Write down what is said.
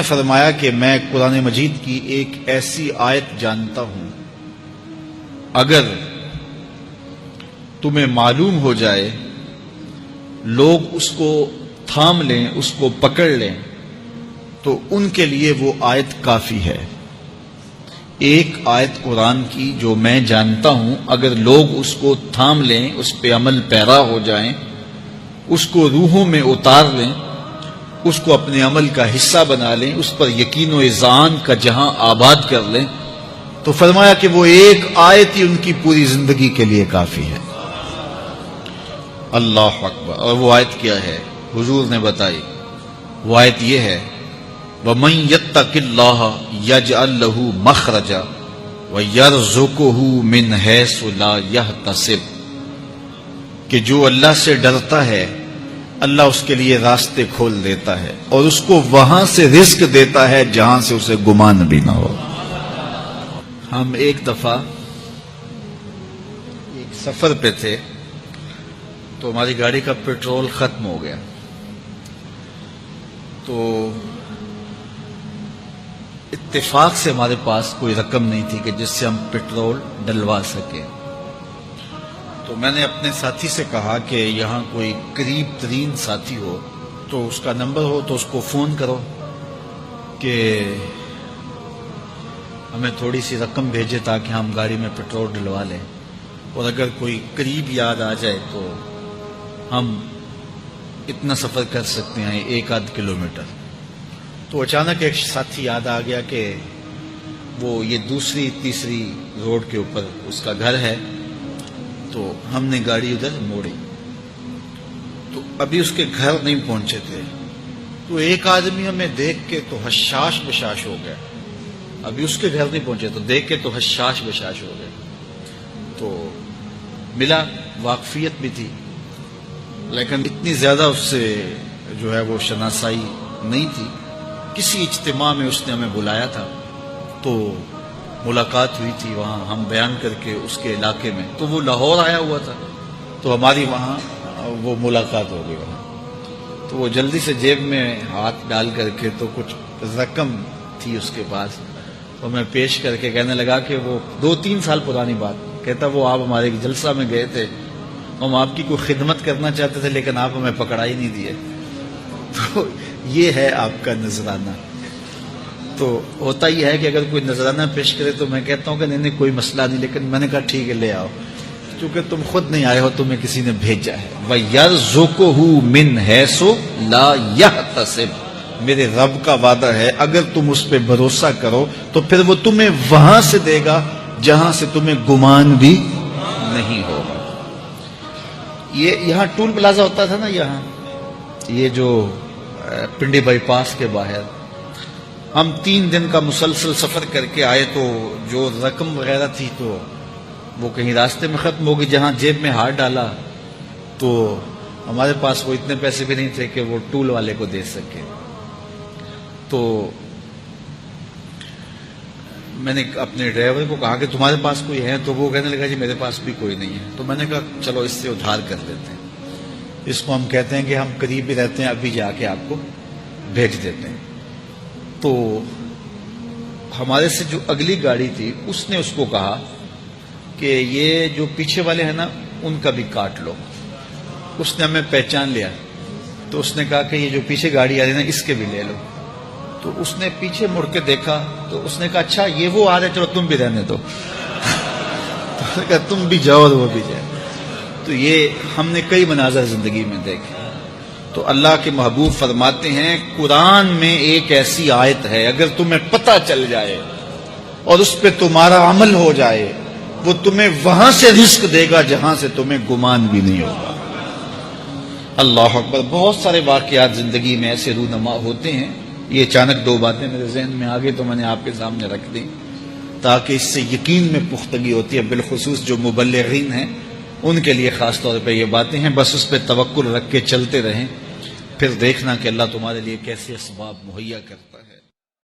فرمایا کہ میں قرآن مجید کی ایک ایسی آیت جانتا ہوں، اگر تمہیں معلوم ہو جائے، لوگ اس کو تھام لیں، اس کو پکڑ لیں، تو ان کے لیے وہ آیت کافی ہے۔ ایک آیت قرآن کی جو میں جانتا ہوں، اگر لوگ اس کو تھام لیں، اس پہ عمل پیرا ہو جائیں، اس کو روحوں میں اتار لیں، اس کو اپنے عمل کا حصہ بنا لیں، اس پر یقین و اذعان کا جہاں آباد کر لیں، تو فرمایا کہ وہ ایک آیت ہی ان کی پوری زندگی کے لیے کافی ہے۔ اللہ اکبر۔ اور وہ آیت کیا ہے؟ حضور نے بتائی، وہ آیت یہ ہے، وَمَن يَتَّقِ اللَّهَ يَجْعَل لَّهُ مَخْرَجًا وَيَرْزُقْهُ مِنْ حَيْثُ لَا يَحْتَسِبُ، کہ جو اللہ سے ڈرتا ہے اللہ اس کے لیے راستے کھول دیتا ہے اور اس کو وہاں سے رزق دیتا ہے جہاں سے اسے گمان بھی نہ ہو۔ ہم ایک دفعہ ایک سفر پہ تھے تو ہماری گاڑی کا پیٹرول ختم ہو گیا، تو اتفاق سے ہمارے پاس کوئی رقم نہیں تھی کہ جس سے ہم پیٹرول ڈلوا سکیں۔ تو میں نے اپنے ساتھی سے کہا کہ یہاں کوئی قریب ترین ساتھی ہو تو اس کا نمبر ہو تو اس کو فون کرو کہ ہمیں تھوڑی سی رقم بھیجے تاکہ ہم گاڑی میں پیٹرول ڈلوا لیں، اور اگر کوئی قریب یاد آ جائے تو ہم اتنا سفر کر سکتے ہیں، 1-8 کلومیٹر۔ تو اچانک ایک ساتھی یاد آ گیا کہ وہ یہ دوسری تیسری روڈ کے اوپر اس کا گھر ہے، تو ہم نے گاڑی ادھر موڑی، تو ابھی اس کے گھر نہیں پہنچے تھے، تو ایک آدمی ہمیں دیکھ کے تو حشاش بشاش ہو گیا، ابھی اس کے گھر نہیں پہنچے تو دیکھ کے تو حشاش بشاش ہو گئے۔ تو ملا، واقفیت بھی تھی، لیکن اتنی زیادہ اس سے جو ہے وہ شناسائی نہیں تھی۔ کسی اجتماع میں اس نے ہمیں بلایا تھا تو ملاقات ہوئی تھی وہاں، ہم بیان کر کے اس کے علاقے میں، تو وہ لاہور آیا ہوا تھا تو ہماری وہاں وہ ملاقات ہو گئی وہاں۔ تو وہ جلدی سے جیب میں ہاتھ ڈال کر کے تو کچھ رقم تھی اس کے پاس، تو میں پیش کر کے کہنے لگا کہ وہ 2-3 سال پرانی بات، کہتا وہ آپ ہمارے جلسہ میں گئے تھے، ہم آپ کی کوئی خدمت کرنا چاہتے تھے لیکن آپ ہمیں پکڑا ہی نہیں دیے۔ تو یہ ہے آپ کا نذرانہ۔ تو ہوتا ہی ہے کہ اگر کوئی نذرانہ پیش کرے تو میں کہتا ہوں کہ نہیں کوئی مسئلہ نہیں، لیکن میں نے کہا ٹھیک ہے لے آؤ، چونکہ تم خود نہیں آئے ہو، تمہیں کسی نے بھیجا ہے۔ وَيَرْزُقُهُ مِنْ حَيْثُ لَا يَحْتَسِبُ، میرے رب کا وعدہ ہے اگر تم اس پہ بھروسہ کرو تو پھر وہ تمہیں وہاں سے دے گا جہاں سے تمہیں گمان بھی نہیں ہوگا۔ یہ یہاں ٹول پلازا ہوتا تھا نا، یہاں یہ جو پنڈی بائی پاس کے باہر، ہم 3 دن کا مسلسل سفر کر کے آئے، تو جو رقم وغیرہ تھی تو وہ کہیں راستے میں ختم ہو گئی، جہاں جیب میں ہاتھ ڈالا تو ہمارے پاس وہ اتنے پیسے بھی نہیں تھے کہ وہ ٹول والے کو دے سکے۔ تو میں نے اپنے ڈرائیور کو کہا کہ تمہارے پاس کوئی ہے؟ تو وہ کہنے لگا جی میرے پاس بھی کوئی نہیں ہے۔ تو میں نے کہا چلو اس سے ادھار کر لیتے ہیں، اس کو ہم کہتے ہیں کہ ہم قریب ہی رہتے ہیں، ابھی جا کے آپ کو بھیج دیتے ہیں۔ تو ہمارے سے جو اگلی گاڑی تھی اس نے اس کو کہا کہ یہ جو پیچھے والے ہیں نا ان کا بھی کاٹ لو۔ اس نے ہمیں پہچان لیا تو اس نے کہا کہ یہ جو پیچھے گاڑی آ رہی ہے نا اس کے بھی لے لو۔ تو اس نے پیچھے مڑ کے دیکھا تو اس نے کہا اچھا یہ وہ آ رہے، چلو تم بھی رہنے دو۔ تو اس نے کہا تم بھی جاؤ اور وہ بھی جائے۔ تو یہ ہم نے کئی مناظر زندگی میں دیکھے۔ تو اللہ کے محبوب فرماتے ہیں قرآن میں ایک ایسی آیت ہے اگر تمہیں پتہ چل جائے اور اس پہ تمہارا عمل ہو جائے، وہ تمہیں وہاں سے رزق دے گا جہاں سے تمہیں گمان بھی نہیں ہوگا۔ اللہ اکبر۔ بہت سارے واقعات زندگی میں ایسے رونما ہوتے ہیں، یہ اچانک 2 باتیں میرے ذہن میں آ گئی تو میں نے آپ کے سامنے رکھ دی تاکہ اس سے یقین میں پختگی ہوتی ہے، بالخصوص جو مبلغین ہیں ان کے لیے خاص طور پہ یہ باتیں ہیں۔ بس اس پہ توکل رکھ کے چلتے رہیں، پھر دیکھنا کہ اللہ تمہارے لیے کیسے اسباب مہیا کرتا ہے۔